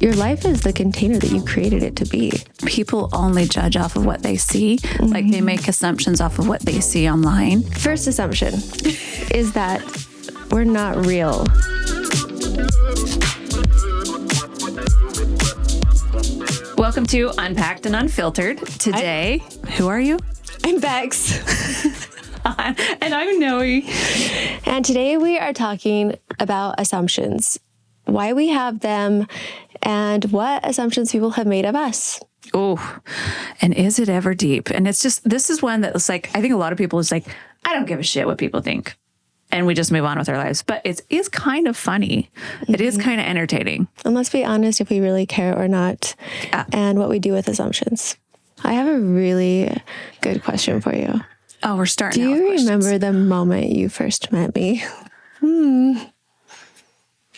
your life is the container that you created it to be. People only judge off of what they see. Like they make assumptions off of what they see online. First assumption is that we're not real. Welcome to Unpacked and Unfiltered. Today, who are you? I'm Bexx. And I'm Noie. And today we are talking about assumptions, why we have them, and what assumptions people have made of us. Oh, and is it ever deep? And it's just, this is one that was like, I think a lot of people is like, I don't give a shit what people think. And we just move on with our lives. But it is kind of funny. It is kind of entertaining. And let's be honest if we really care or not, and what we do with assumptions. I have a really good question for you. Oh, we're starting. Do you remember the moment you first met me?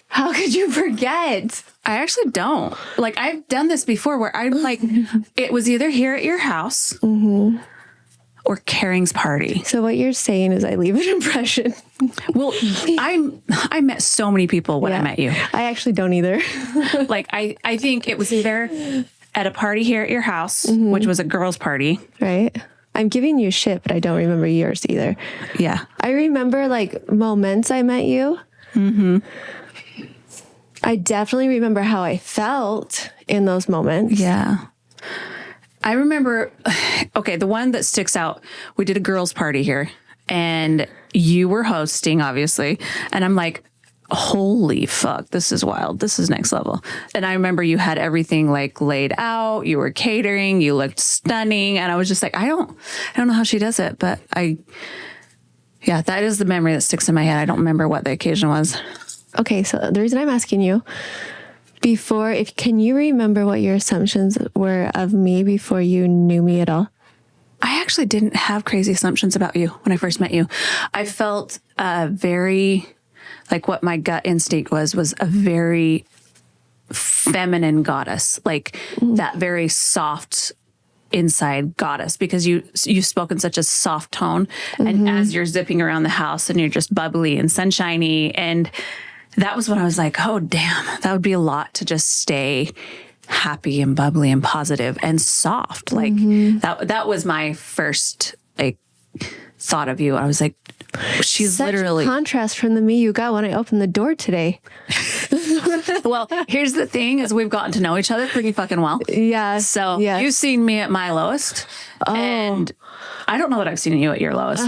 How could you forget? I actually don't. Like, I've done this before where I'm like, it was either here at your house or Caring's party. So what you're saying is I leave an impression. Well, I met so many people when I met you. I actually don't either. Like, I think it was either at a party here at your house, which was a girls' party. Right. I'm giving you shit, but I don't remember yours either. Yeah. I remember like moments I met you. I definitely remember how I felt in those moments. Yeah. I remember, okay, the one that sticks out, we did a girls' party here and you were hosting, obviously. And I'm like, holy fuck, this is wild. This is next level. And I remember you had everything like laid out. You were catering. You looked stunning. And I was just like, I don't know how she does it, but yeah, that is the memory that sticks in my head. I don't remember what the occasion was. Okay, so the reason I'm asking you can you remember what your assumptions were of me before you knew me at all? I actually didn't have crazy assumptions about you when I first met you. I felt very, like what my gut instinct was a very feminine goddess, like that very soft inside goddess, because you've spoken such a soft tone. And as you're zipping around the house and you're just bubbly and sunshiny, and that was when I was like, oh, damn, that would be a lot to just stay happy and bubbly and positive and soft. Like that was my first like thought of you. I was like, she's such literally a contrast from the me you got when I opened the door today. Well, here's the thing is we've gotten to know each other pretty fucking well. Yeah. So you've seen me at my lowest. And I don't know that I've seen you at your lowest.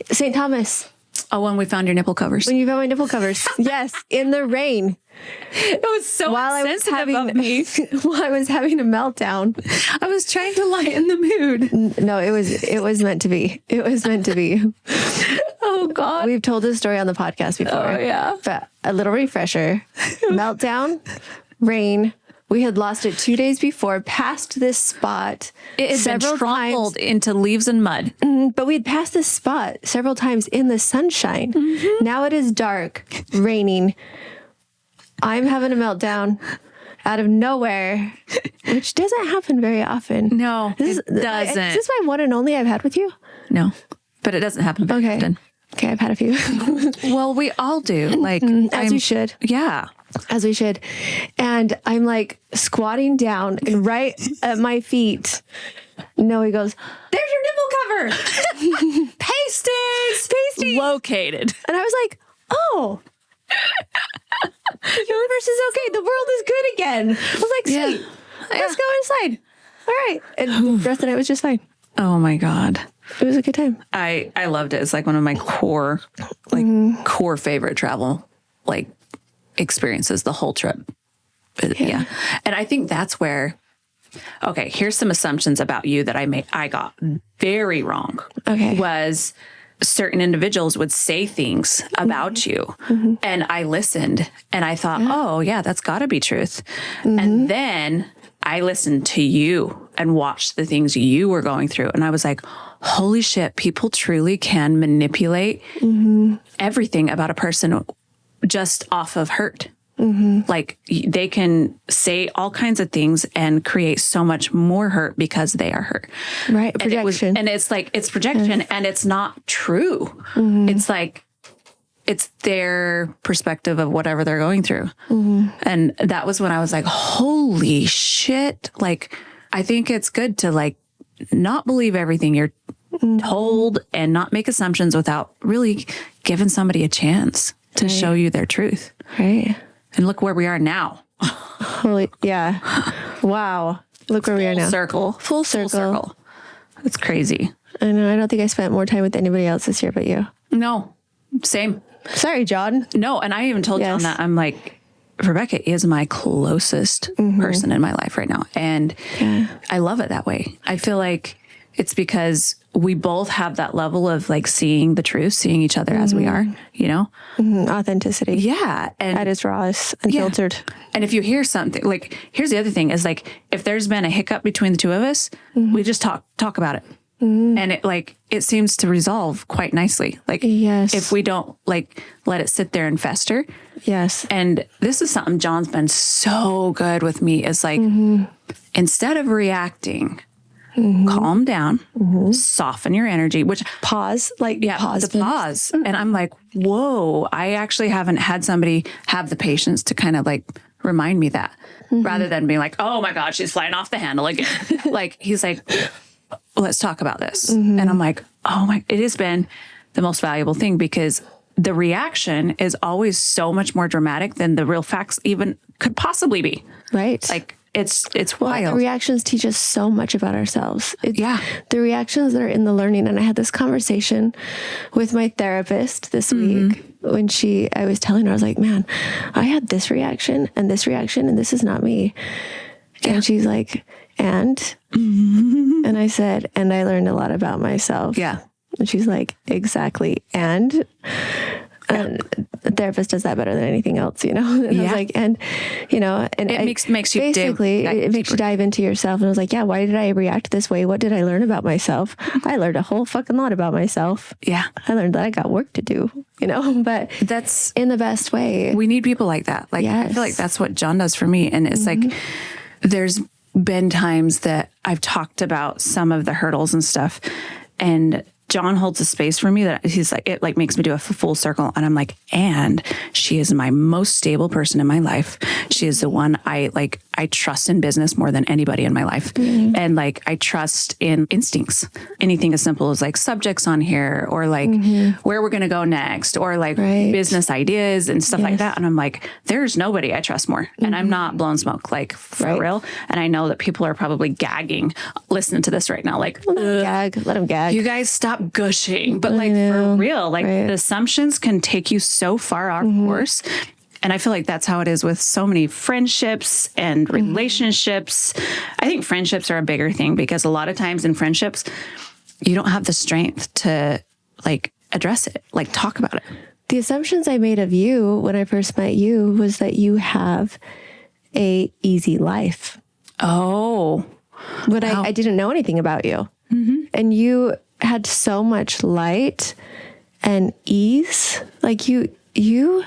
St. Thomas. Oh, when we found your nipple covers. When you found my nipple covers. Yes, in the rain. It was so insensitive of me. While I was having a meltdown. I was trying to lighten the mood. No, it was meant to be. It was meant to be. Oh, God. We've told this story on the podcast before. Oh, yeah. But a little refresher. Meltdown, rain. We had lost it 2 days before, passed this spot. It had been trampled into leaves and mud. But we had passed this spot several times in the sunshine. Now it is dark, raining. I'm having a meltdown out of nowhere, which doesn't happen very often. No, it doesn't. Is this my one and only I've had with you? No, but it doesn't happen very often. Okay, I've had a few. Well, we all do. Like, as we should. Yeah. As we should. And I'm like squatting down, and right at my feet, Noie goes, "There's your nipple cover." Pasties. Located. And I was like, oh. The universe is okay. The world is good again. I was like, sweet. Let's go inside. All right. And the rest of the night was just fine. Oh my God. It was a good time. I loved it. It's like one of my core favorite travel experiences, the whole trip. Yeah. And I think that's where, okay, here's some assumptions about you that I got very wrong. Okay. Was certain individuals would say things about you. And I listened and I thought, oh yeah, that's gotta be truth. And then I listened to you and watched the things you were going through. And I was like, holy shit, people truly can manipulate everything about a person just off of hurt. Like they can say all kinds of things and create so much more hurt because they are hurt. Right. Projection. And it's like, it's projection and it's not true. It's like, it's their perspective of whatever they're going through. And that was when I was like, holy shit. Like, I think it's good to like not believe everything you're told and not make assumptions without really giving somebody a chance to show you their truth. Right. And look where we are now. Holy, yeah. Wow. Look where we are now. Full circle. It's crazy. I know. I don't think I spent more time with anybody else this year but you. No, same. Sorry, John. No, and I even told John that I'm like, Rebecca is my closest person in my life right now. And I love it that way. I feel like it's because we both have that level of like seeing the truth, seeing each other as we are, you know? Authenticity. Yeah. And at its rawest, unfiltered. Yeah. And if you hear something, like, here's the other thing is like, if there's been a hiccup between the two of us, we just talk about it. And it seems to resolve quite nicely. Like, if we don't like let it sit there and fester. Yes. And this is something John's been so good with me is like, instead of reacting, calm down, soften your energy, which pause. Pause. And I'm like, whoa, I actually haven't had somebody have the patience to kind of like remind me that rather than being like, oh my God, she's flying off the handle again. Like, he's like, let's talk about this. And I'm like, it has been the most valuable thing because the reaction is always so much more dramatic than the real facts even could possibly be. Right. Like, it's wild. The reactions teach us so much about ourselves. The reactions that are in the learning. And I had this conversation with my therapist this week when I was telling her, I was like, man, I had this reaction, and this is not me. Yeah. And she's like, and I said, and I learned a lot about myself. Yeah. And she's like, exactly. And the therapist does that better than anything else, you know? And I was like, and it makes you dive into yourself. And I was like, yeah, why did I react this way? What did I learn about myself? I learned a whole fucking lot about myself. Yeah. I learned that I got work to do, you know, but that's in the best way. We need people like that. Like, I feel like that's what John does for me. And it's like, there's been times that I've talked about some of the hurdles and stuff, and John holds a space for me that he's like, it like makes me do a full circle. And I'm like, and she is my most stable person in my life. She is the one I trust in business more than anybody in my life. And like, I trust in instincts, anything as simple as like subjects on here or like where we're going to go next or like business ideas and stuff like that. And I'm like, there's nobody I trust more. And I'm not blowing smoke, like for real. And I know that people are probably gagging listening to this right now. Like, let them gag. You guys stop gushing, but like for real, like the assumptions can take you so far off course. And I feel like that's how it is with so many friendships and relationships. I think friendships are a bigger thing because a lot of times in friendships, you don't have the strength to like address it, like talk about it. The assumptions I made of you when I first met you was that you have a easy life. Oh, but I didn't know anything about you. And you had so much light and ease. Like you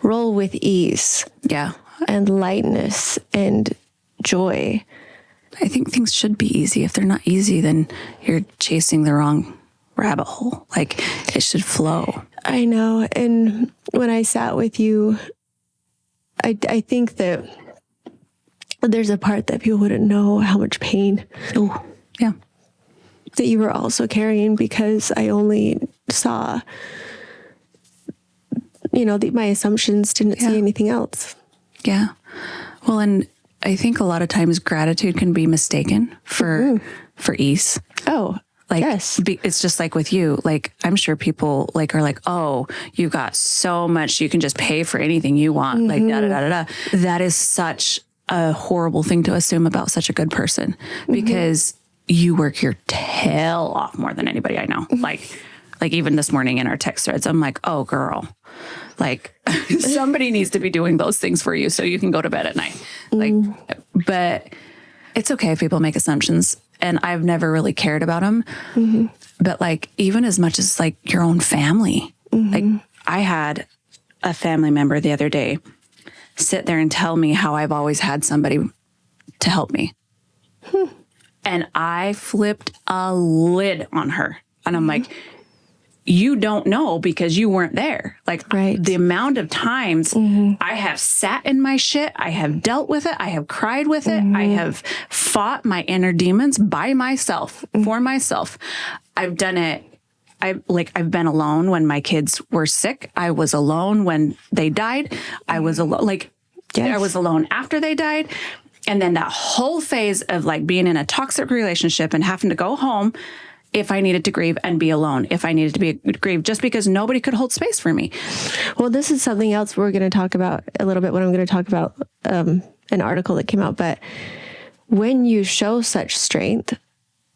roll with ease. Yeah. And lightness and joy. I think things should be easy. If they're not easy, then you're chasing the wrong rabbit hole. Like, it should flow. I know. And when I sat with you, I think that there's a part that people wouldn't know how much pain. Oh, yeah. That you were also carrying because I only saw, my assumptions, didn't see anything else. Yeah. Well, and I think a lot of times gratitude can be mistaken for ease. Oh, like, yes. It's just like with you, like, I'm sure people like are like, oh, you got so much, you can just pay for anything you want. Like, da, da, da, da, da. That is such a horrible thing to assume about such a good person because you work your tail off more than anybody I know. Like even this morning in our text threads, I'm like, oh girl, like somebody needs to be doing those things for you so you can go to bed at night. Like, but it's okay if people make assumptions, and I've never really cared about them. But like, even as much as like your own family, like I had a family member the other day sit there and tell me how I've always had somebody to help me. And I flipped a lid on her. And I'm like, you don't know because you weren't there. Like Right. the amount of times I have sat in my shit, I have dealt with it, I have cried with it, I have fought my inner demons by myself, for myself. I've done it. I've been alone when my kids were sick. I was alone when they died. I was alone. Like Yes. I was alone after they died. And then that whole phase of like being in a toxic relationship and having to go home if I needed to grieve and be alone, if I needed to be grieve, just because nobody could hold space for me. Well, this is something else we're going to talk about a little bit when I'm going to talk about an article that came out. But when you show such strength,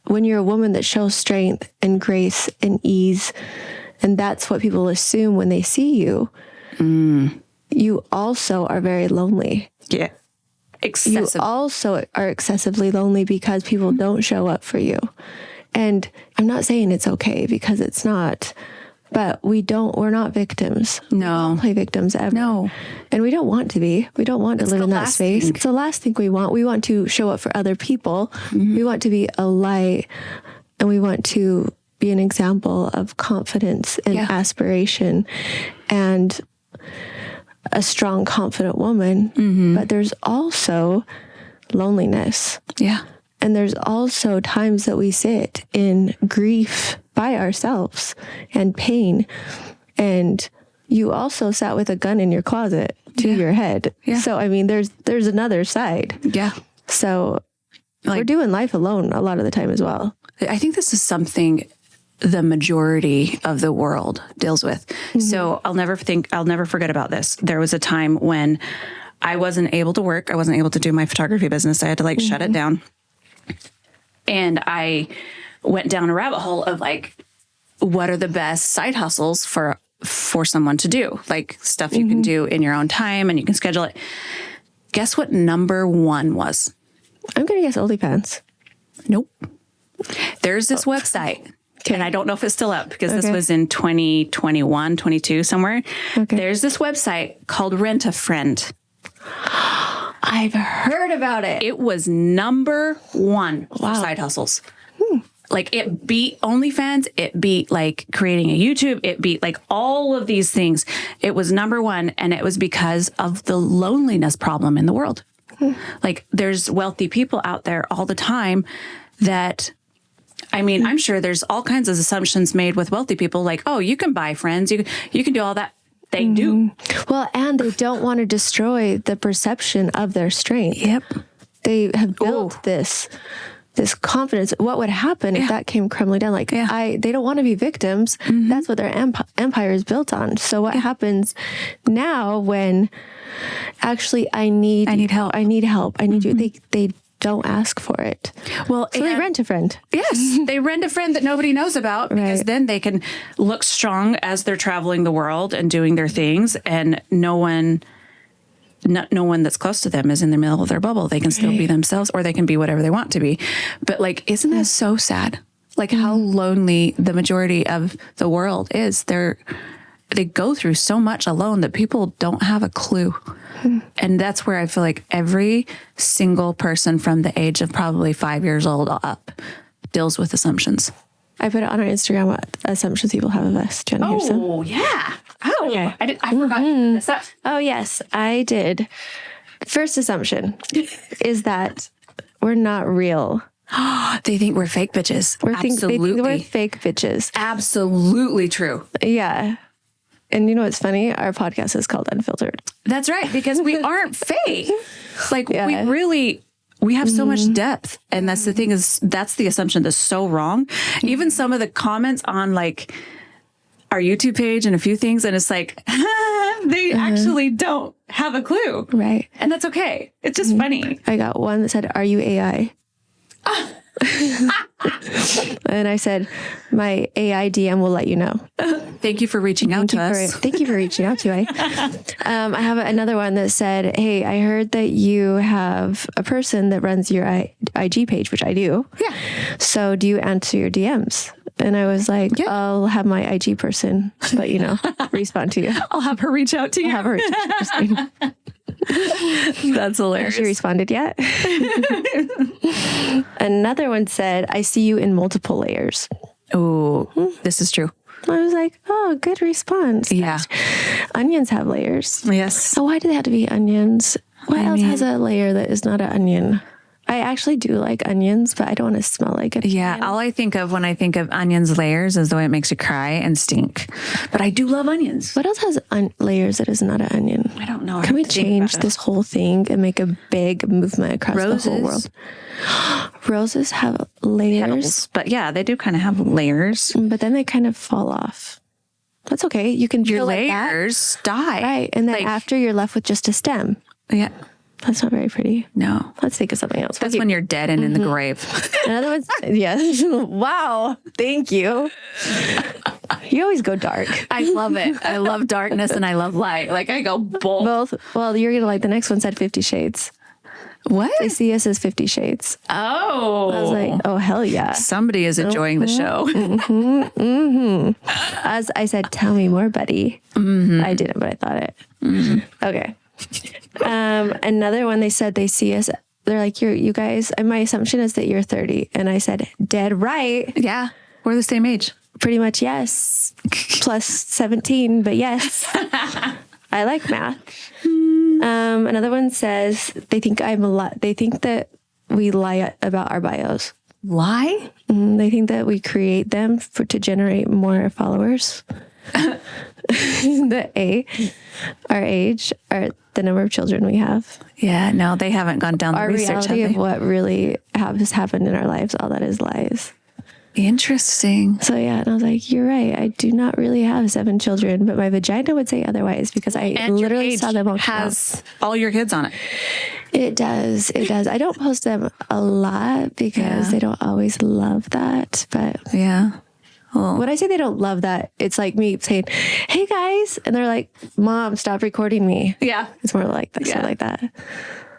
when you're a woman that shows strength and grace and ease, and that's what people assume when they see you, you also are very lonely. Yeah. You also are excessively lonely because people don't show up for you. And I'm not saying it's okay, because it's not, but we're not victims. No. We don't play victims ever. No. And we don't want to be. We don't want to live in that space. thing. It's the last thing we want. We want to show up for other people. We want to be a light, and we want to be an example of confidence and aspiration and a strong, confident woman. But there's also loneliness. Yeah. And there's also times that we sit in grief by ourselves and pain. And you also sat with a gun in your closet to your head. Yeah. So, I mean, there's another side. Yeah. So we're doing life alone a lot of the time as well. I think this is something the majority of the world deals with. So I'll never forget about this. There was a time when I wasn't able to work. I wasn't able to do my photography business. I had to like shut it down. And I went down a rabbit hole of like, what are the best side hustles for someone to do? Like stuff you can do in your own time and you can schedule it. Guess what number one was? I'm going to guess OnlyFans. Nope. There's this website. And I don't know if it's still up because this was in 2021, 22, somewhere. Okay. There's this website called Rent a Friend. I've heard about it. It was number one for side hustles. Like it beat OnlyFans. It beat like creating a YouTube. It beat like all of these things. It was number one. And it was because of the loneliness problem in the world. Like there's wealthy people out there all the time that, I mean, I'm sure there's all kinds of assumptions made with wealthy people. Like, oh, you can buy friends. You can do all that. They do. Well, and they don't want to destroy the perception of their strength. Yep. They have built this confidence. What would happen if that came crumbling down? Like they don't want to be victims. That's what their empire is built on. So what happens now when actually I need help. I need help. I need you. They don't ask for it. Well, so they rent a friend. Yes, they rent a friend that nobody knows about because then they can look strong as they're traveling the world and doing their things, and no one that's close to them is in the middle of their bubble. They can still be themselves, or they can be whatever they want to be. But like, isn't that so sad? Like how lonely the majority of the world is. They go through so much alone that people don't have a clue. And that's where I feel like every single person from the age of probably 5 years old up deals with assumptions. I put it on our Instagram what assumptions people have of us. Do you want to hear some? Oh, yeah. Oh, Okay. I forgot to put this up. Oh, yes, I did. First assumption is that we're not real. They think we're fake bitches. They think we're fake bitches. Absolutely true. Yeah. And you know what's funny? Our podcast is called Unfiltered. That's right, because we aren't fake. Like we have so much depth. And that's the thing that's the assumption that's so wrong. Even some of the comments on like our YouTube page and a few things, and it's like, they actually don't have a clue. Right. And that's okay. It's just funny. I got one that said, "Are you AI?" And I said, "My AI DM will let you know." Thank you for reaching out to us. Thank you for reaching out to us. I have another one that said, "Hey, I heard that you have a person that runs your IG page," which I do. Yeah. So do you answer your DMs? And I was like, I'll have my IG person let you know, respond to you. I'll have her reach out to you. I'll have her reach out to you. That's hilarious. Has she responded yet? Another one said, "I see you in multiple layers." Oh, this is true. I was like, oh, good response. Yeah. Onions have layers. Yes. So why do they have to be onions? What else has a layer that is not an onion? I actually do like onions, but I don't want to smell like it. Yeah. All I think of when I think of onions layers is the way it makes you cry and stink. But I do love onions. What else has layers that is not an onion? I don't know. Can we change this whole thing and make a big movement across Roses. the whole world? Roses have layers. Petals. But yeah, they do kind of have layers. But then they kind of fall off. That's okay. You can Your peel it layers die. Right. And then after you're left with just a stem. Yeah. That's not very pretty. No. Let's think of something else. That's when you're dead and in the grave. Another one's, yes. Wow. Thank you. You always go dark. I love it. I love darkness and I love light. Like I go both. Well, you're going to like the next one said 50 Shades. What? They see us as 50 Shades. Oh. I was like, oh, hell yeah. Somebody is enjoying the show. As I said, tell me more, buddy. I didn't, but I thought it. Okay. Another one, they said they see us. They're like, you guys, and my assumption is that you're 30. And I said, dead right. Yeah. We're the same age. Pretty much, yes. Plus 17, but yes. I like math. Another one says they think I'm a lot. They think that we lie about our bios. Lie? They think that we create them to generate more followers. Our age, the number of children we have. Yeah, no, they haven't gone down the research. Our reality of what really has happened in our lives, all that is lies. Interesting. So yeah, and I was like, you're right. I do not really have 7 children, but my vagina would say otherwise because I literally saw them all. Has all your kids on it. It does. It does. I don't post them a lot because they don't always love that. But yeah. Well, when I say they don't love that, it's like me saying, hey guys. And they're like, Mom, stop recording me. yeah. It's more like that. Stuff like that.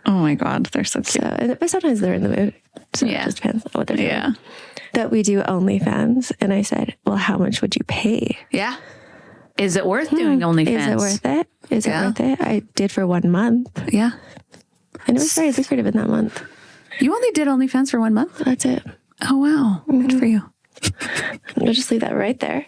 Oh my God. They're so cute. But sometimes they're in the mood. So it just depends on what they're doing. Yeah. That we do OnlyFans. And I said, well, how much would you pay? Yeah. Is it worth doing OnlyFans? Is it worth it? Is it worth it? I did for 1 month. Yeah. And it was very lucrative in that month. You only did OnlyFans for 1 month? That's it. Oh, wow. Good for you. I'll just leave that right there.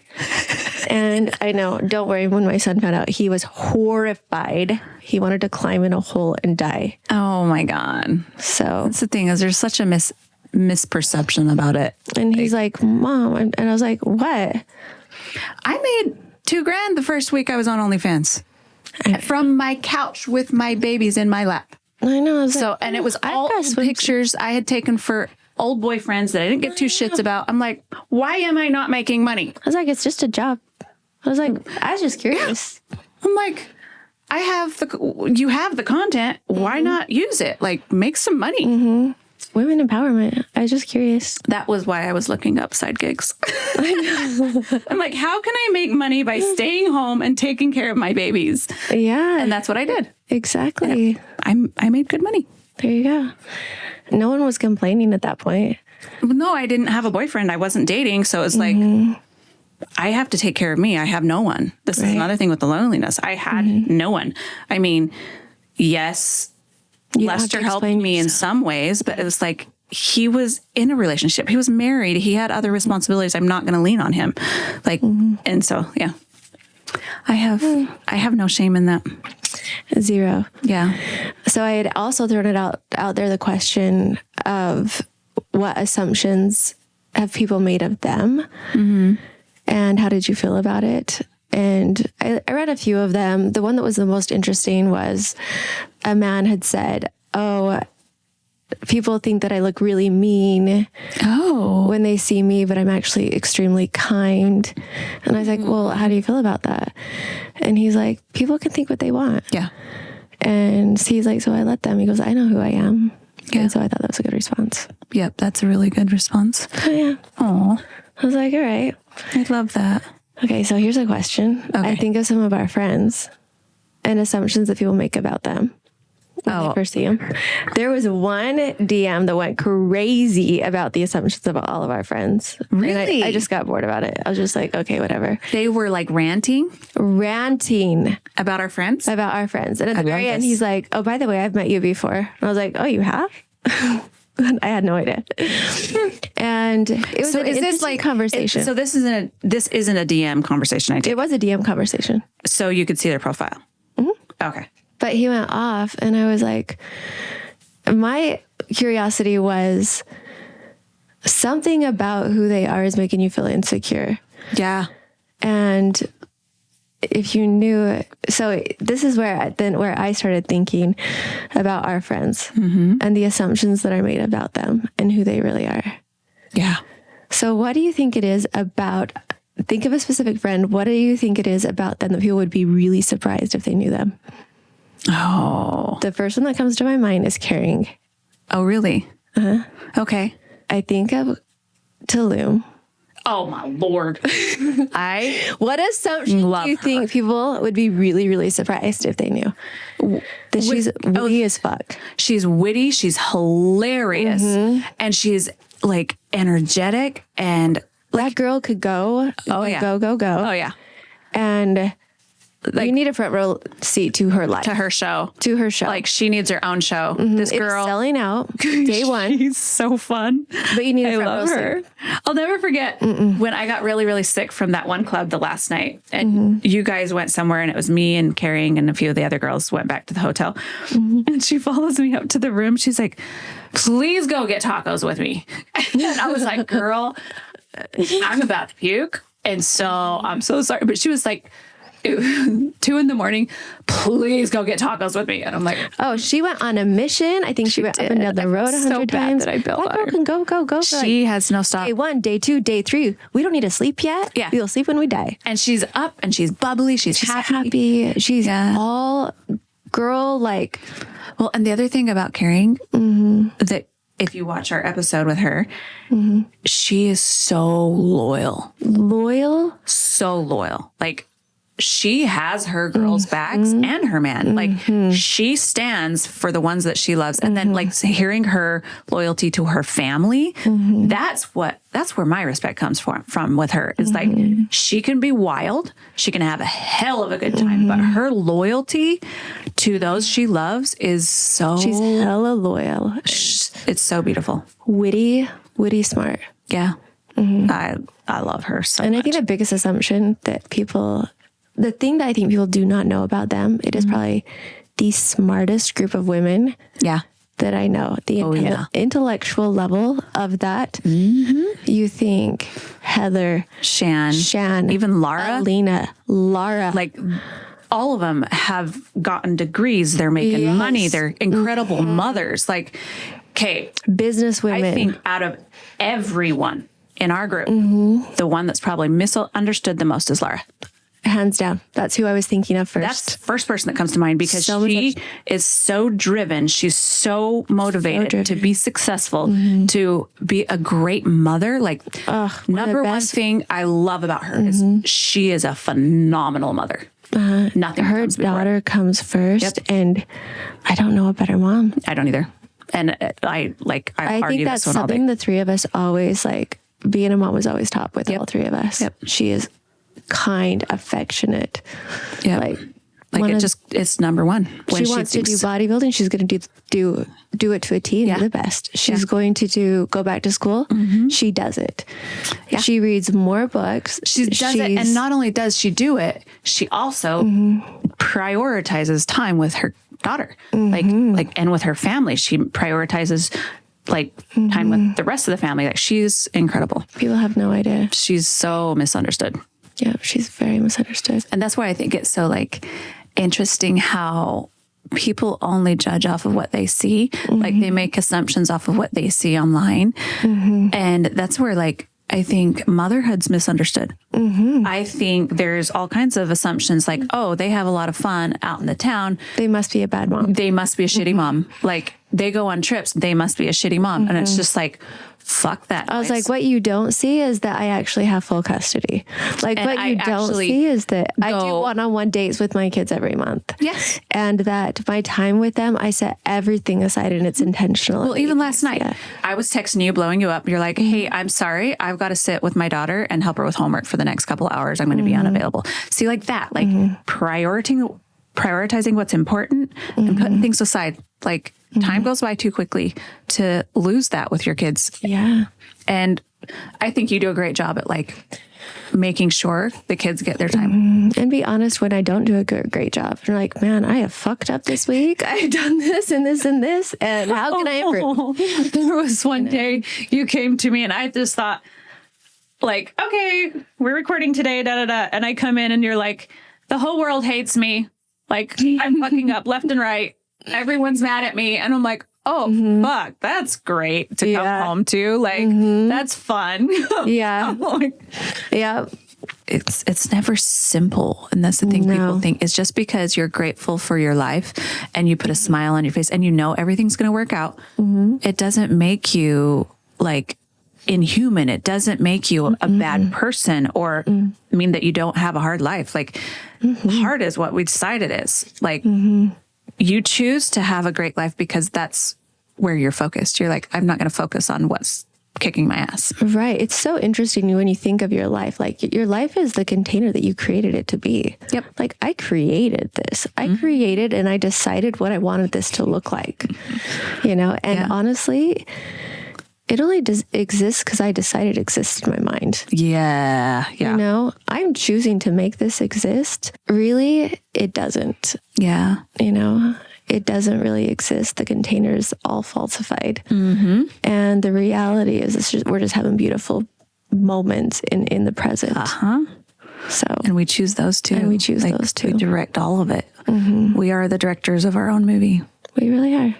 And I know, don't worry, when my son found out, he was horrified. He wanted to climb in a hole and die. Oh my God. So that's the thing is there's such a misperception about it. And he's like, Mom, and I was like, what? I made $2,000 the first week I was on OnlyFans from my couch with my babies in my lap. I know. And it was all pictures I had taken for old boyfriends that I didn't give two shits about. I'm like, why am I not making money? I was like, it's just a job. I was just curious. Yeah. I'm like, you have the content. Why not use it? Like, make some money. Women empowerment. I was just curious. That was why I was looking up side gigs. I'm like, how can I make money by staying home and taking care of my babies? Yeah. And that's what I did. Exactly. Yeah. I made good money. There you go. No one was complaining at that point. No, I didn't have a boyfriend. I wasn't dating. So it's like, I have to take care of me. I have no one. This is another thing with the loneliness. I had no one. I mean, yes, Lester helped me in some ways, but it was like, he was in a relationship. He was married. He had other responsibilities. I'm not going to lean on him. Like, and so, yeah, I have no shame in that. Zero. Yeah. So I had also thrown it out there, the question of what assumptions have people made of them? And how did you feel about it? And I read a few of them. The one that was the most interesting was a man had said, oh, people think that I look really mean when they see me, but I'm actually extremely kind. And I was like, well, how do you feel about that? And he's like, people can think what they want. Yeah. And so he's like, so I let them. He goes, I know who I am. Yeah. And so I thought that was a good response. Yep, that's a really good response. Oh, yeah. Oh, I was like, all right. I love that. Okay, so here's a question. Okay. I think of some of our friends and assumptions that people make about them when they first see them. There was one DM that went crazy about the assumptions about all of our friends. Really? And I just got bored about it. I was just like, okay, whatever. They were like ranting about our friends? About our friends. And at the very end, he's like, oh, by the way, I've met you before. And I was like, oh, you have? I had no idea. And it was an interesting conversation. So this isn't a DM conversation. It was a DM conversation. So you could see their profile. Mm-hmm. Okay. But he went off and I was like, my curiosity was something about who they are is making you feel insecure. Yeah. And if you knew it, so this is where I started thinking about our friends and the assumptions that are made about them and who they really are. Yeah. So what do you think it is about, think of a specific friend, what do you think it is about them that people would be really surprised if they knew them? Oh. The first one that comes to my mind is caring. Oh, really? Uh-huh. Okay. I think of Tulum. Oh my Lord. What assumption do you think people would be really, really surprised if they knew? That she's witty as fuck. She's witty. She's hilarious. And she's like energetic and that girl could go. Oh yeah. Go. Oh yeah. And you need a front row seat to her life. To her show. Like she needs her own show. This girl. It's selling out day one. She's so fun. But you need a front row her. seat. I'll never forget when I got really, really sick from that one club the last night. And you guys went somewhere and it was me and Carrie and a few of the other girls went back to the hotel. And she follows me up to the room. She's like, please go get tacos with me. And I was like, girl, I'm about to puke. And so I'm so sorry. But she was like, 2 a.m, please go get tacos with me. And I'm like, oh, she went on a mission. I think she went up and down the road 100 times. That I built that girl can go. She has no stop. Day 1, day 2, day 3. We don't need to sleep yet. Yeah. We'll sleep when we die. And she's up and she's bubbly. She's happy. She's all girl like. Well, and the other thing about caring that if you watch our episode with her, she is so loyal. So loyal. Like, she has her girls' backs and her man. Like, she stands for the ones that she loves. And then, like, hearing her loyalty to her family, that's where my respect comes from with her. Is like, she can be wild. She can have a hell of a good time. But her loyalty to those she loves is so... She's hella loyal. It's so beautiful. Witty, smart. Yeah. I love her so much. And I think the biggest assumption that the thing that I think people do not know about them, it is probably the smartest group of women that I know. The intellectual level of that. You think Heather, Shan, even Lara, like all of them have gotten degrees. They're making money. They're incredible mothers. Like, okay, business women. I think out of everyone in our group, the one that's probably misunderstood the most is Lara. Hands down. That's who I was thinking of first. That's the first person that comes to mind because she is so driven. She's so motivated to be successful, to be a great mother. Like, number one thing I love about her is she is a phenomenal mother. Nothing. Her daughter comes first, and I don't know a better mom. I don't either. And I think that's something the three of us always like. Being a mom was always top with all three of us. She is kind, affectionate. Like it's number one. When she wants to do bodybuilding, she's going to do it to a T and do the best. She's going to go back to school. She does it. She reads more books. She does it, and not only does she do it, she also prioritizes time with her daughter, and with her family. She prioritizes time with the rest of the family. Like, she's incredible. People have no idea. She's so misunderstood. Yeah, she's very misunderstood. And that's why I think it's so interesting how people only judge off of what they see. Like, they make assumptions off of what they see online. And that's where I think motherhood's misunderstood. I think there's all kinds of assumptions like, oh, they have a lot of fun out in the town. They must be a bad mom. They must be a shitty mom. Like, they go on trips. They must be a shitty mom. And it's just like, fuck that. I was like, what you don't see is that I actually have full custody. Like, what you don't see is that I do one-on-one dates with my kids every month. Yes. And that my time with them, I set everything aside and it's intentional. Well, even last night, I was texting you, blowing you up. You're like, hey, I'm sorry. I've got to sit with my daughter and help her with homework for the next couple of hours. I'm going to be unavailable. See, like that, prioritizing what's important and putting things aside. Like, Time goes by too quickly to lose that with your kids. Yeah. And I think you do a great job at like making sure the kids get their time. And be honest, when I don't do a great job, you're like, man, I have fucked up this week. I've done this and this and this. And how can I improve? There was one day you came to me and I just thought, like, okay, we're recording today, da da da. And I come in and you're like, the whole world hates me. Like, I'm fucking up left and right. Everyone's mad at me. And I'm like, oh, fuck, that's great to come home to. Like, that's fun. Yeah. Like, Yeah. it's never simple. And that's the thing people think is just because you're grateful for your life and you put a smile on your face and you know everything's going to work out, it doesn't make you like inhuman. It doesn't make you a bad person or mean that you don't have a hard life. Like, hard is what we decide it is. Like, you choose to have a great life because that's where you're focused. You're like, I'm not going to focus on what's kicking my ass. Right. It's so interesting when you think of your life. Like, your life is the container that you created it to be. Yep. Like, I created this. I created and I decided what I wanted this to look like. You know, and honestly, it only exists because I decided it exists in my mind. Yeah. Yeah. You know, I'm choosing to make this exist. Really, it doesn't. Yeah. You know, it doesn't really exist. The container is all falsified. And the reality is we're just having beautiful moments in the present. So, And we choose those too. And we choose those too. We direct all of it. We are the directors of our own movie. We really are.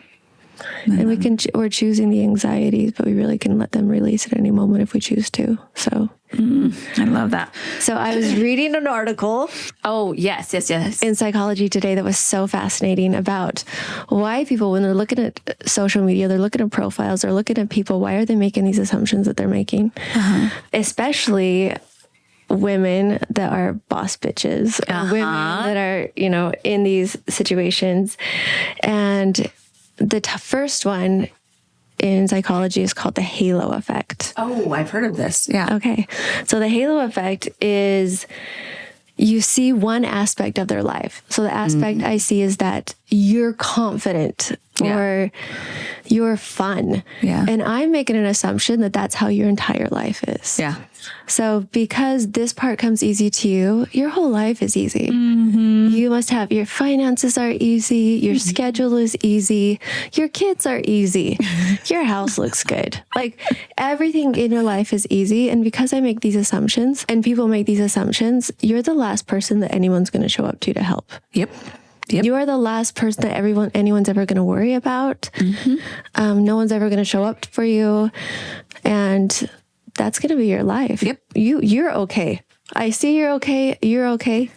And we're choosing the anxieties, but we really can let them release at any moment if we choose to. So I love that. So I was reading an article. Oh, yes. In Psychology Today that was so fascinating about why people, when they're looking at social media, they're looking at profiles, they're looking at people, why are they making these assumptions that they're making? Especially women that are boss bitches, or women that are, you know, in these situations. And the first one in psychology is called the halo effect. Oh, I've heard of this. Yeah. Okay. So the halo effect is you see one aspect of their life. So the aspect I see is that you're confident or you're fun. Yeah. And I'm making an assumption that that's how your entire life is. Yeah. So because this part comes easy to you, your whole life is easy. You must have your finances are easy. Your schedule is easy. Your kids are easy. Your house looks good. Like, everything in your life is easy. And because I make these assumptions and people make these assumptions, you're the last person that anyone's going to show up to help. Yep. You are the last person that anyone's ever going to worry about. No one's ever going to show up for you. And that's going to be your life. Yep. You're okay. I see you're okay. You're okay.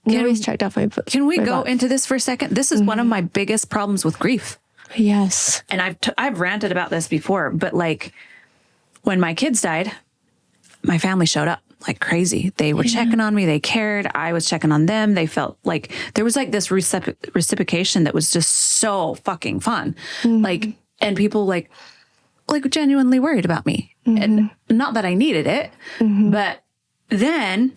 Nobody's checked off my book. Can we go into this for a second? This is one of my biggest problems with grief. Yes. And I've ranted about this before, but like when my kids died, my family showed up like crazy. They were checking on me. They cared. I was checking on them. They felt like there was like this reciprocation that was just so fucking fun. Like, and people like genuinely worried about me. And not that I needed it, but then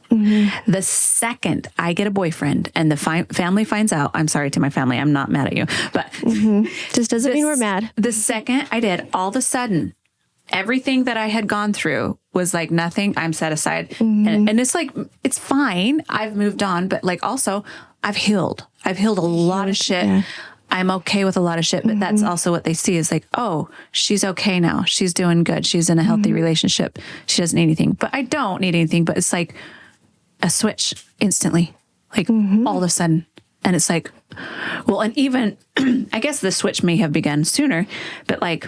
the second I get a boyfriend and the family finds out, I'm sorry to my family, I'm not mad at you, but just doesn't mean we're mad. The second I did, all of a sudden, everything that I had gone through was like nothing. I'm set aside. And it's like, it's fine. I've moved on, but like also I've healed. I've healed a lot of shit. Yeah. I'm okay with a lot of shit, but that's also what they see is like, oh, she's okay now. She's doing good. She's in a healthy relationship. She doesn't need anything, but I don't need anything. But it's like a switch instantly, like all of a sudden. And it's like, well, and even, I guess the switch may have begun sooner, but like,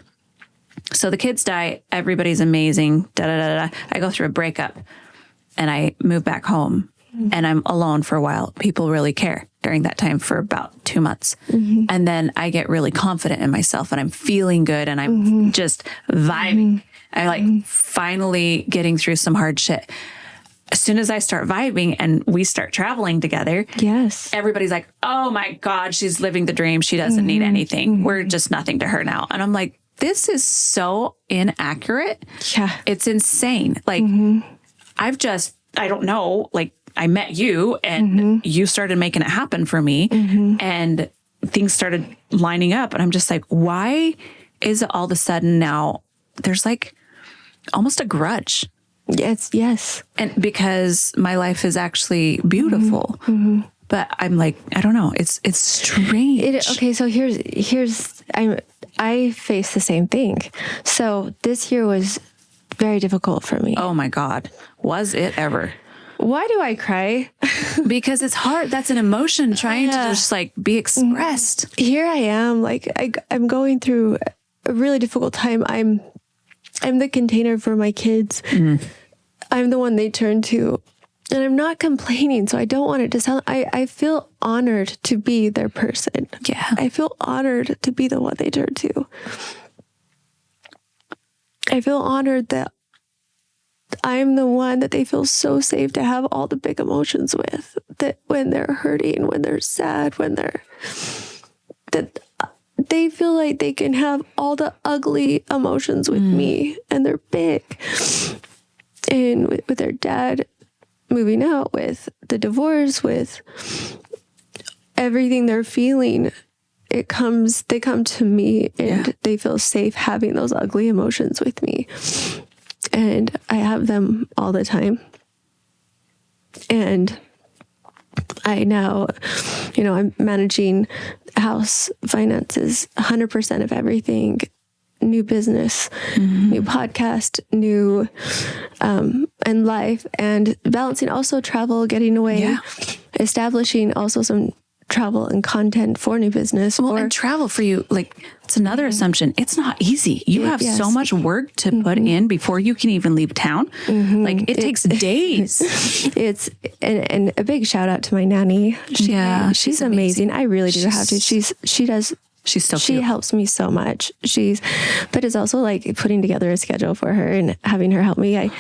so the kids die, everybody's amazing, I go through a breakup and I move back home and I'm alone for a while. People really care during that time for about 2 months. And then I get really confident in myself and I'm feeling good and I'm just vibing. I like finally getting through some hard shit. As soon as I start vibing and we start traveling together, everybody's like, oh my God, she's living the dream. She doesn't need anything. We're just nothing to her now. And I'm like, this is so inaccurate. Yeah. It's insane. Like, I don't know, like I met you and you started making it happen for me. And things started lining up. And I'm just like, why is it all of a sudden now there's like almost a grudge? Yes. And because my life is actually beautiful. Mm-hmm. But I'm like, I don't know. It's strange. Okay, so I face the same thing. So this year was very difficult for me. Oh my God. Was it ever? Why do I cry? Because it's hard. That's an emotion trying to just like be expressed. Here I am, like I'm going through a really difficult time. I'm the container for my kids. Mm. I'm the one they turn to. And I'm not complaining, so I don't want it to sound... I feel honored to be their person. Yeah. I feel honored to be the one they turn to. I feel honored that I'm the one that they feel so safe to have all the big emotions with. That when they're hurting, when they're sad, that they feel like they can have all the ugly emotions with me, and they're big. And with their dad moving out, with the divorce, with everything they're feeling, they come to me, and they feel safe having those ugly emotions with me. And I have them all the time. And I now, I'm managing house finances, 100% of everything, new business, new podcast, new and life, and balancing also travel, getting away, establishing also some travel and content for new business. Well, and travel for you, like, it's another assumption. It's not easy. You have so much work to put in before you can even leave town. Like, it takes days. It's and a big shout out to my nanny. She's amazing. I really do have to. She's so cute. She helps me so much. But it's also like putting together a schedule for her and having her help me.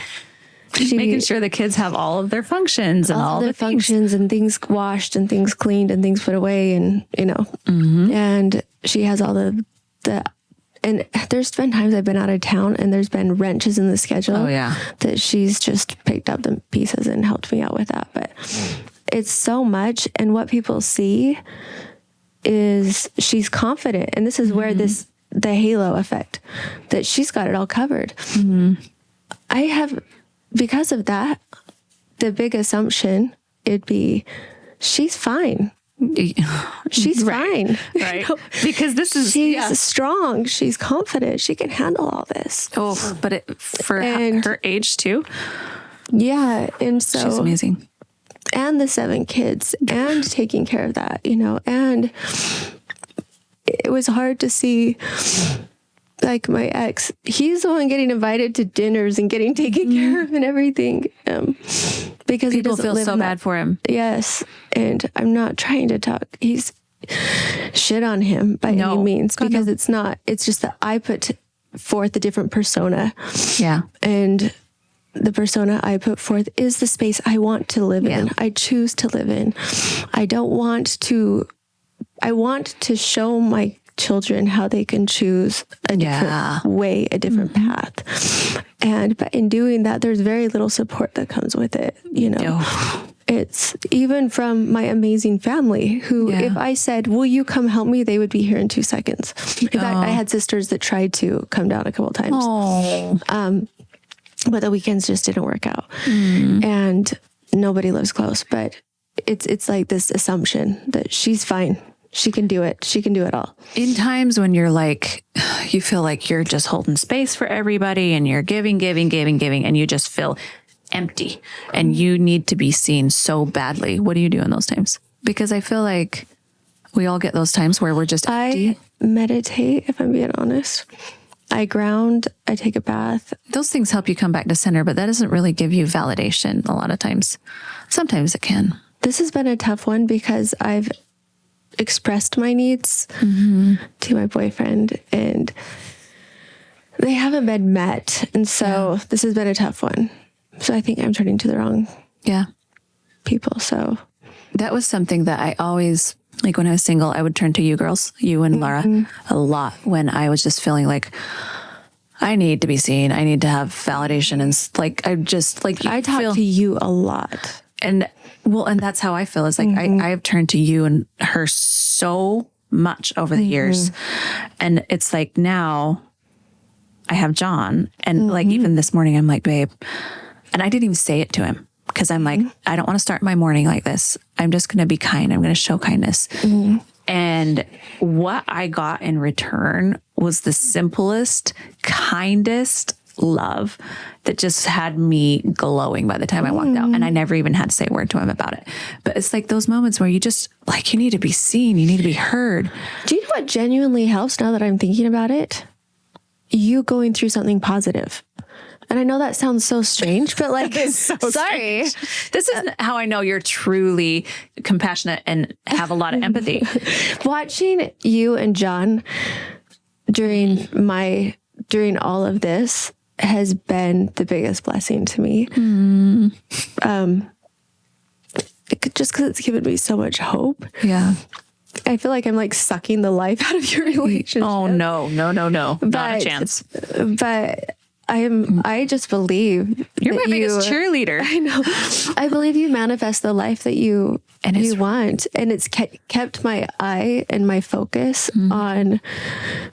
Making sure the kids have all of their functions and all the functions and things washed and things cleaned and things put away, and and she has all the and there's been times I've been out of town and there's been wrenches in the schedule. Oh yeah, that she's just picked up the pieces and helped me out with that. But it's so much, and what people see is she's confident, and this is where the halo effect, that she's got it all covered. I have. Because of that, the big assumption it'd be, she's fine. She's fine. Right. Because she's strong. She's confident. She can handle all this. Oh, but for her age too. Yeah. And so she's amazing. And the 7 kids and taking care of that, and it was hard to see. Like my ex, he's the one getting invited to dinners and getting taken care of and everything, because he doesn't feel live so bad for him. Yes, and I'm not trying to talk. He's shit on him by any means, because it's not. It's just that I put forth a different persona. Yeah, and the persona I put forth is the space I want to live in. I choose to live in. I don't want to. I want to show my children how they can choose a different way, a different path. But in doing that, there's very little support that comes with it. It's even from my amazing family who, if I said, will you come help me? They would be here in 2 seconds. In fact, I had sisters that tried to come down a couple of times. But the weekends just didn't work out. And nobody lives close, but it's like this assumption that she's fine. She can do it. She can do it all. In times when you're like, you feel like you're just holding space for everybody and you're giving, and you just feel empty and you need to be seen so badly. What do you do in those times? Because I feel like we all get those times where we're just empty. I meditate, if I'm being honest. I ground. I take a bath. Those things help you come back to center, but that doesn't really give you validation a lot of times. Sometimes it can. This has been a tough one because I've expressed my needs to my boyfriend and they haven't been met. And so this has been a tough one. So I think I'm turning to the wrong people. So that was something that I always, like when I was single, I would turn to you girls, you and Laura, a lot when I was just feeling like I need to be seen. I need to have validation. And like, I just like, I talk to you a lot. And well, and that's how I feel. Is like I've turned to you and her so much over the years. And it's like now I have John, and like even this morning I'm like, babe, and I didn't even say it to him because I'm like, I don't want to start my morning like this. I'm just going to be kind. I'm going to show kindness. And what I got in return was the simplest, kindest love that just had me glowing by the time I walked out. And I never even had to say a word to him about it. But it's like those moments where you just like, you need to be seen. You need to be heard. Do you know what genuinely helps now that I'm thinking about it? You going through something positive. And I know that sounds so strange, but like, sorry. This is how I know you're truly compassionate and have a lot of empathy. Watching you and John during all of this has been the biggest blessing to me. Just because it's given me so much hope. Yeah. I feel like I'm like sucking the life out of your relationship. Oh, no. Not a chance. But I just believe you're my biggest cheerleader. I know. I believe you manifest the life that you want. And it's kept my eye and my focus on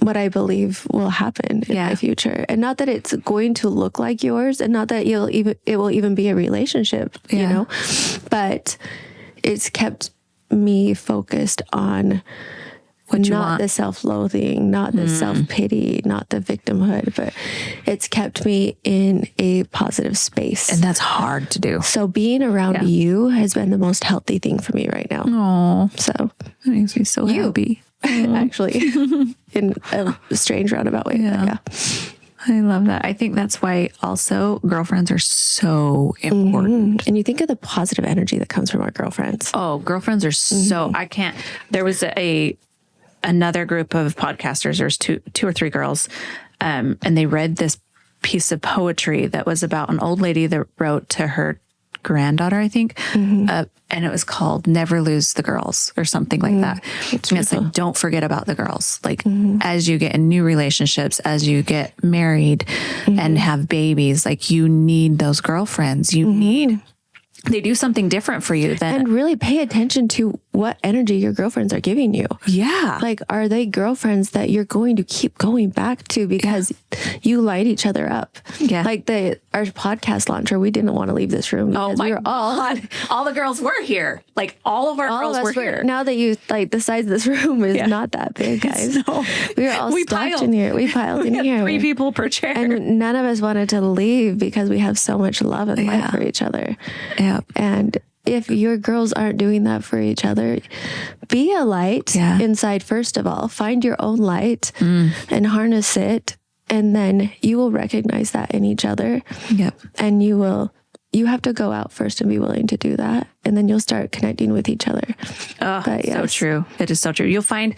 what I believe will happen in my future. And not that it's going to look like yours, and not that it will even be a relationship, you know, but it's kept me focused on not the self-loathing, not the self-pity, not the victimhood, but it's kept me in a positive space. And that's hard to do. So being around you has been the most healthy thing for me right now. Oh, so that makes me so happy. Actually, in a strange roundabout way. Yeah. I love that. I think that's why also girlfriends are so important. And you think of the positive energy that comes from our girlfriends. Oh, girlfriends are so, I can't, there was another group of podcasters. There's two or three girls, and they read this piece of poetry that was about an old lady that wrote to her granddaughter, I think, and it was called "Never Lose the Girls" or something like that. And it's like, don't forget about the girls. Like as you get in new relationships, as you get married and have babies, like you need those girlfriends. You need. They do something different for you then. And really pay attention to what energy your girlfriends are giving you. Yeah. Like, are they girlfriends that you're going to keep going back to because you light each other up? Yeah. Like our podcast launcher, we didn't want to leave this room because we were all the girls were here. Like all of our girls were here. Now that you the size of this room is not that big, guys. No. We were all stacked in here. We piled in here. 3 people per chair. And none of us wanted to leave because we have so much love and light for each other. Yeah. And if your girls aren't doing that for each other, be a light inside first of all. Find your own light and harness it. And then you will recognize that in each other. Yep. And you have to go out first and be willing to do that. And then you'll start connecting with each other. Oh, so true. It is so true. You'll find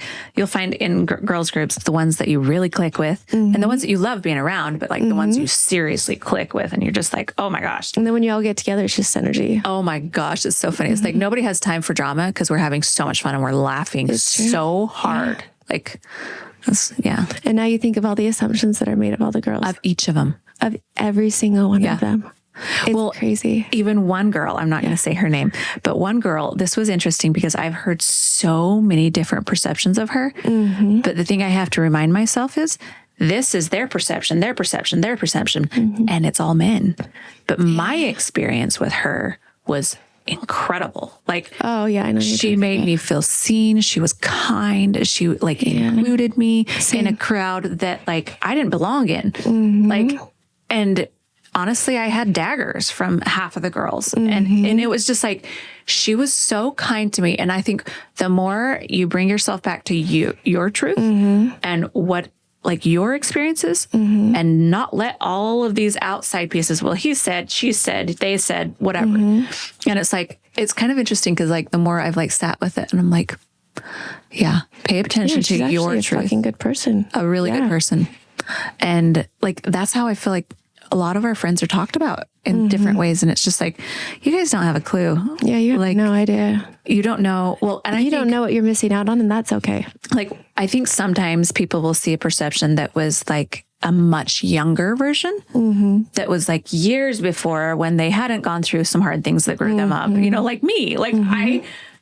in girls groups the ones that you really click with and the ones that you love being around, but like the ones you seriously click with and you're just like, oh my gosh. And then when you all get together, it's just synergy. Oh my gosh. It's so funny. It's like nobody has time for drama because we're having so much fun and we're laughing so hard. Like, And now you think of all the assumptions that are made of all the girls. Of each of them. Of every single one of them. It's crazy. Even one girl, I'm not going to say her name, but one girl, this was interesting because I've heard so many different perceptions of her. But the thing I have to remind myself is this is their perception, their perception, their perception, and it's all men. But my experience with her was incredible. Like, oh yeah, I know. She made me feel seen. She was kind. She included me in a crowd that like I didn't belong in. Like, and honestly, I had daggers from half of the girls. And it was just like, she was so kind to me. And I think the more you bring yourself back to your truth and what like your experiences and not let all of these outside pieces, well, he said, she said, they said, whatever. And it's like, it's kind of interesting because like the more I've like sat with it and I'm like, pay attention to your truth. A fucking good person. A really good person. And like, that's how I feel like a lot of our friends are talked about in different ways. And it's just like, you guys don't have a clue. Yeah, you have like, no idea. You don't know. Well, and you don't know what you're missing out on, and that's okay. Like, I think sometimes people will see a perception that was like a much younger version that was like years before when they hadn't gone through some hard things that grew them up, you know, like me. Like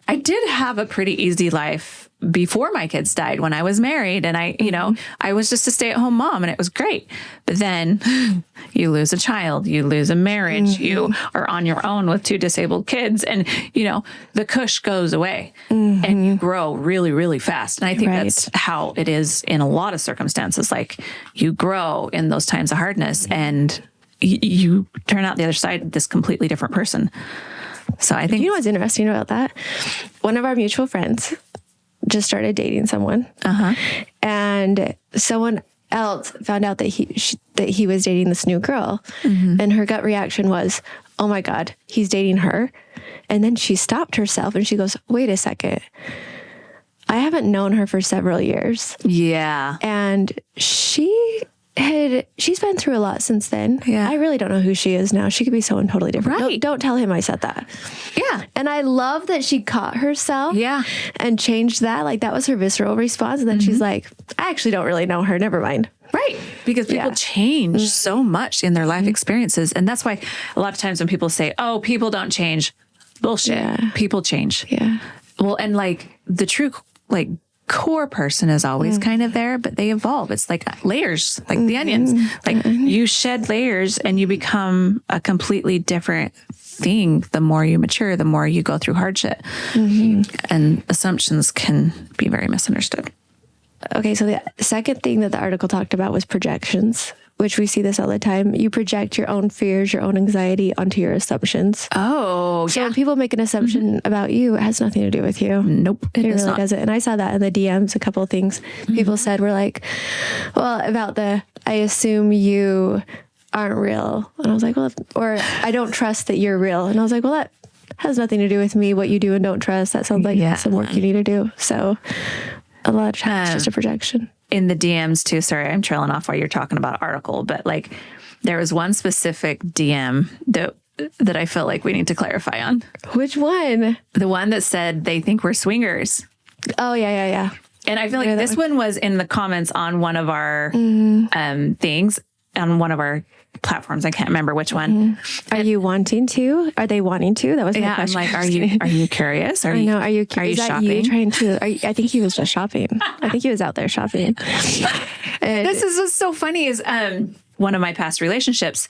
I did have a pretty easy life before my kids died, when I was married, and I, you know, I was just a stay-at-home mom and it was great. But then you lose a child, you lose a marriage, you are on your own with 2 disabled kids, and, you know, the cush goes away and you grow really, really fast. And I think that's how it is in a lot of circumstances. Like, you grow in those times of hardness and you turn out the other side this completely different person. So I think, you know what's interesting about that? One of our mutual friends just started dating someone, and someone else found out that he was dating this new girl, and her gut reaction was, "Oh my God, he's dating her." And then she stopped herself and she goes, "Wait a second. I haven't known her for several years." Yeah. And she's been through a lot since then. Yeah. I really don't know who she is now. She could be someone totally different. Right. Don't tell him I said that. Yeah. And I love that she caught herself and changed that. Like, that was her visceral response. And then she's like, I actually don't really know her. Never mind. Right. Because people change so much in their life experiences. And that's why a lot of times when people say, oh, people don't change, bullshit. Yeah. People change. Yeah. Well, and like the true, like, core person is always kind of there, but they evolve. It's like layers, like the onions. Like, you shed layers and you become a completely different thing. The more you mature, the more you go through hardship, and assumptions can be very misunderstood. Okay, so the second thing that the article talked about was projections, which we see this all the time. You project your own fears, your own anxiety onto your assumptions. Oh, So when people make an assumption about you, it has nothing to do with you. Nope. It really doesn't. And I saw that in the DMs, a couple of things people said were like, well, about I assume you aren't real. And I was like, well, or I don't trust that you're real. And I was like, well, that has nothing to do with me, what you do and don't trust. That sounds like some work you need to do. So a lot of times it's just a projection. In the DMs too, sorry, I'm trailing off while you're talking about article, but like, there was one specific DM that I felt like we need to clarify on. Which one? The one that said they think we're swingers. Oh, yeah. And I feel like this one was in the comments on one of our things, on one of our platforms. I can't remember which one. Are you wanting to? Are they wanting to? That was my question. I'm like, are you curious? I know. Are you curious? Is that shopping? you trying to? I think he was just shopping. I think he was out there shopping. And This is what's so funny is one of my past relationships,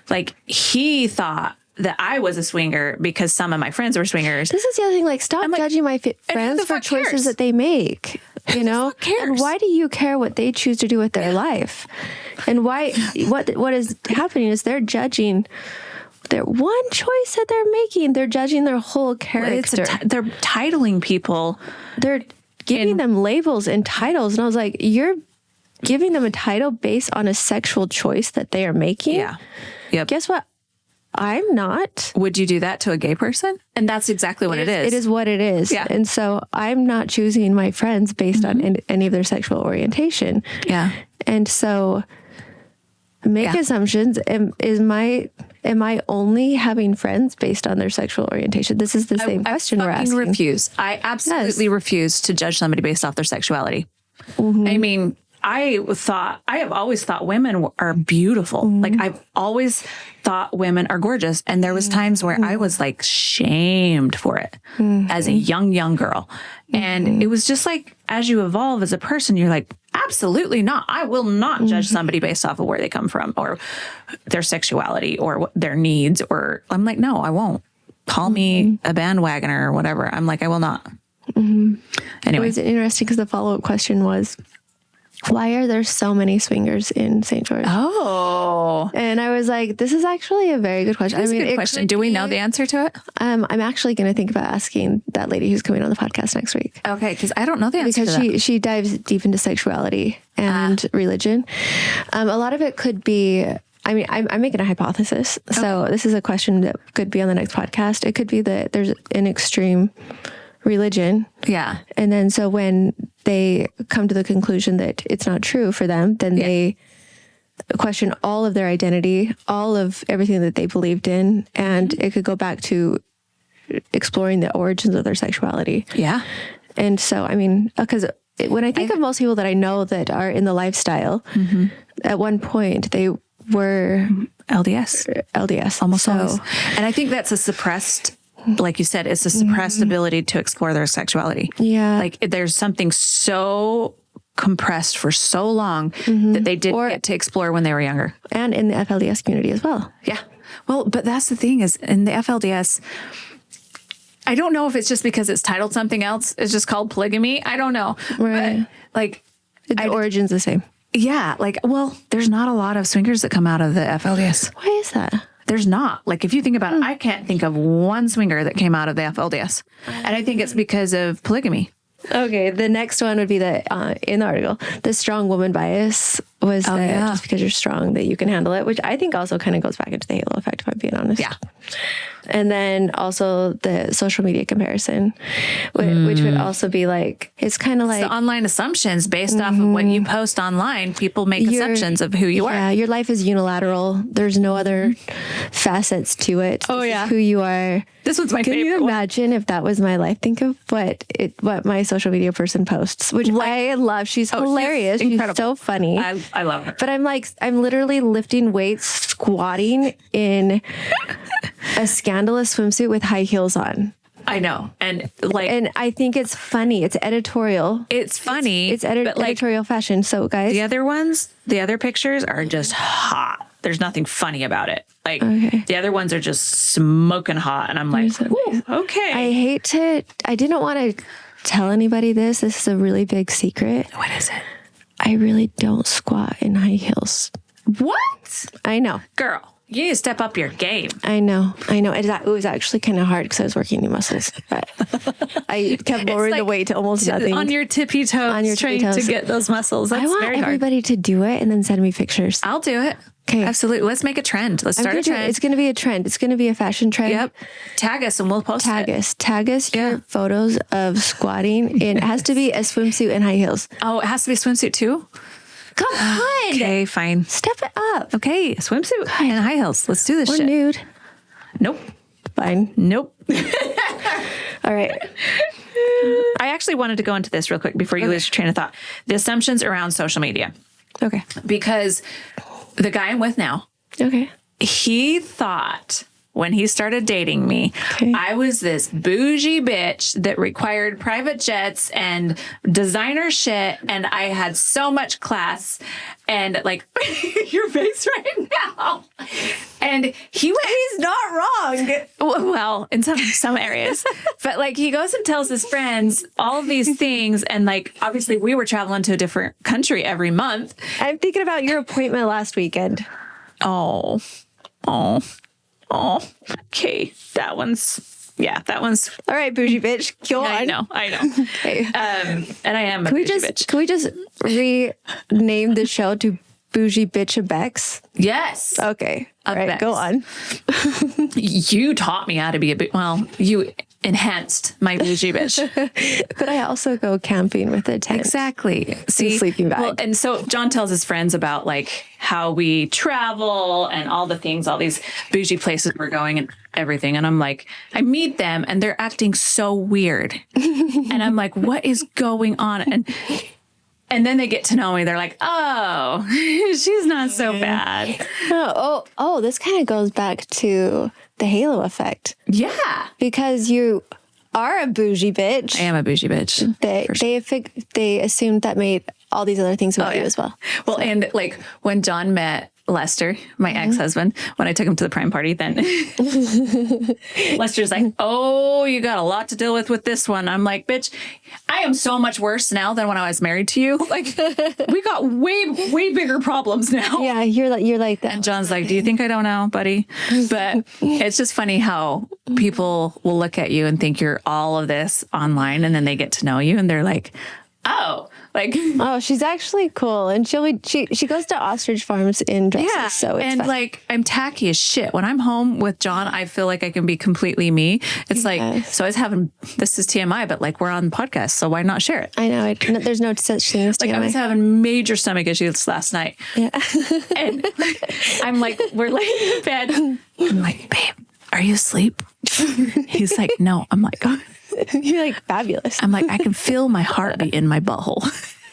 like, he thought that I was a swinger because some of my friends were swingers. this is the other thing. Like, stop judging my friends for choices that they make. You know, and why do you care what they choose to do with their life? And why? What is happening is they're judging their one choice that they're making. They're judging their whole character. They're titling people. They're giving them labels and titles. And I was like, you're giving them a title based on a sexual choice that they are making? Yeah. Yep. Guess what? I'm not. Would you do that to a gay person? And that's exactly what it is. It is what it is. Yeah. And so I'm not choosing my friends based on any of their sexual orientation. Yeah. And so make assumptions. Am I only having friends based on their sexual orientation? This is the same question we're asking. I absolutely refuse to judge somebody based off their sexuality. I mean, I have always thought women are beautiful. Like, I've always thought women are gorgeous. And there was times where I was like shamed for it as a young girl. And it was just like, as you evolve as a person, you're like, absolutely not. I will not judge somebody based off of where they come from or their sexuality or their needs. Or I'm like, no, I won't. Call me a bandwagoner or whatever. I'm like, I will not. Anyway. It was interesting because the follow-up question was, why are there so many swingers in St. George? Oh. And I was like, this is actually a very good question. That's a good question. Do we know the answer to it? I'm actually going to think about asking that lady who's coming on the podcast next week. Okay, because I don't know the answer because to that. she dives deep into sexuality and religion. A lot of it could be, I mean, I'm making a hypothesis. Okay. So this is a question that could be on the next podcast. It could be that there's an extreme religion. Yeah. And then so when they come to the conclusion that it's not true for them, then they question all of their identity, all of everything that they believed in. And it could go back to exploring the origins of their sexuality. Yeah. And so, I mean, because when I think of most people that I know that are in the lifestyle, at one point they were LDS. LDS. Almost always. And I think that's a suppressed like you said, it's a suppressed ability to explore their sexuality. Yeah. Like there's something so compressed for so long that they didn't get to explore when they were younger. And in the FLDS community as well. Yeah. Well, but that's the thing is in the FLDS, I don't know if it's just because it's titled something else. It's just called polygamy. I don't know. Right. But, like The origin's the same. yeah, like, well, there's not a lot of swingers that come out of the FLDS. Why is that? There's not. Like, if you think about it, I can't think of one swinger that came out of the FLDS. And I think it's because of polygamy. Okay, the next one would be the in the article, the strong woman bias was that just because you're strong that you can handle it, which I think also kind of goes back into the halo effect, if I'm being honest. Yeah. And then also the social media comparison, which would also be like, it's kind of like the online assumptions based off of what you post online. People make assumptions of who you are. Yeah, your life is unilateral. There's no other facets to it. Oh, This yeah. is who you are. This one's my Can favorite you one. imagine if that was my life? Think of what my social media person posts, which I love. She's hilarious. She's incredible. so funny. I love her. But I'm literally lifting weights, squatting in a scandalous swimsuit with high heels on. I know. And like, And I think it's funny. It's editorial. it's funny. It's but like editorial fashion. So guys, the other ones, the other pictures are just hot. There's nothing funny about it. Like the other ones are just smoking hot. And I'm like, "Ooh, okay. I didn't want to tell anybody this. This is a really big secret. What is it? I really don't squat in high heels. What? I know. Girl, you need to step up your game. I know. It was actually kind of hard because I was working new muscles, but I kept lowering the weight to almost nothing. On your tippy toes, On your tippy trying toes. to get those muscles. That's I want very hard. everybody to do it and then send me pictures. I'll do it. Okay. Absolutely. Let's make a trend. Let's start a trend. It's going to be a trend. It's going to be a fashion trend. Yep. Tag us and we'll post Tag it. us. Tag us your photos of squatting. And it has to be a swimsuit and high heels. Oh, it has to be a swimsuit too? Come on. Okay, fine. Step it up. Okay, a swimsuit and high heels. Let's do this Or shit. nude. Nope. Fine. Nope. All right. I actually wanted to go into this real quick before you lose your train of thought. The assumptions around social media. Okay. Because the guy I'm with now, Okay. he thought when he started dating me, I was this bougie bitch that required private jets and designer shit. And I had so much class and like your face right now. And he's not wrong. Well, in some areas, but like he goes and tells his friends all of these things. And like, obviously we were traveling to a different country every month. I'm thinking about your appointment last weekend. Oh, okay. That one's All right, bougie bitch. Go on. I know. Okay. And I am a bougie bitch. Can we just rename the show to Bougie Bitch of Bexx? Yes. Okay. All right, go on. You taught me how to be you enhanced my bougie bitch. But I also go camping with a tent. Exactly. See, sleeping bag. Well, and so John tells his friends about like how we travel and all the things, all these bougie places we're going and everything. And I'm like, I meet them and they're acting so weird. And I'm like, what is going on? And then they get to know me. They're like, oh, she's not so bad. Oh, this kind of goes back to the halo effect. Yeah. Because you are a bougie bitch. I am a bougie bitch. They assumed that made all these other things about you as well. Well, and like when John met Lester, my ex-husband, when I took him to the prime party, then Lester's like, oh, you got a lot to deal with this one. I'm like, bitch, I am so much worse now than when I was married to you. Like we got way bigger problems now. Yeah, you're like that. And John's like, do you think I don't know, buddy? But it's just funny how people will look at you and think you're all of this online and then they get to know you and they're like, oh, like, oh, she's actually cool, and she goes to ostrich farms in dresses. yeah, so it's and fun. like I'm tacky as shit. When I'm home with John, I feel like I can be completely me. It's like, so I was having, this is TMI, but like we're on the podcast, so why not share it? I know there's no such thing as Like I was having major stomach issues last night. Yeah. And I'm like, we're laying in bed. I'm like, babe, are you asleep? He's like, no. I'm like, oh. You're like fabulous. I'm like, I can feel my heartbeat in my butthole.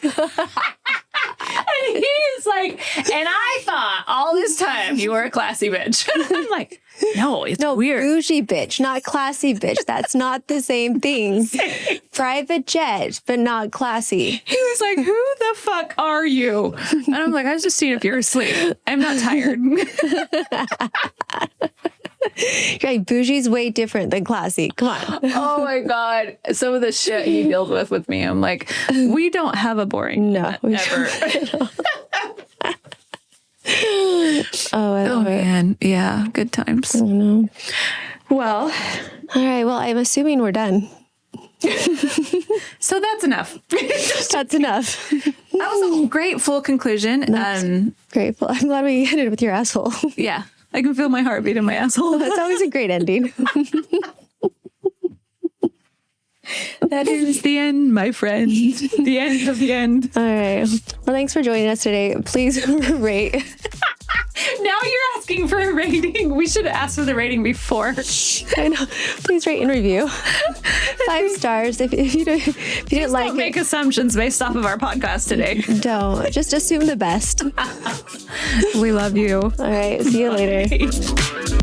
And he's like, and I thought all this time you were a classy bitch. I'm like, no, it's weird. Bougie bitch, not classy bitch. That's not the same thing. Private jet, but not classy. He was like, who the fuck are you? And I'm like, I was just seeing if you're asleep. I'm not tired. Right, bougie's way different than classy. Come on. Oh my God. Some of the shit he deals with me. I'm like, we don't have a boring No, ever. I love it. Man. Yeah. Good times. I know. Well, All right, well, I'm assuming we're done. so that's enough. That's enough. That was a great full conclusion. Grateful. I'm glad we ended with your asshole. Yeah. I can feel my heartbeat in my asshole. That's always a great ending. That is the end, my friend. The end of the end. All right. Well, thanks for joining us today. Please rate. Now you're asking for a rating. We should have asked for the rating before. I know. Please rate and review. 5 stars. If you didn't like Don't make assumptions based off of our podcast today. don't. Just assume the best. We love you. All right. See you later. Bye.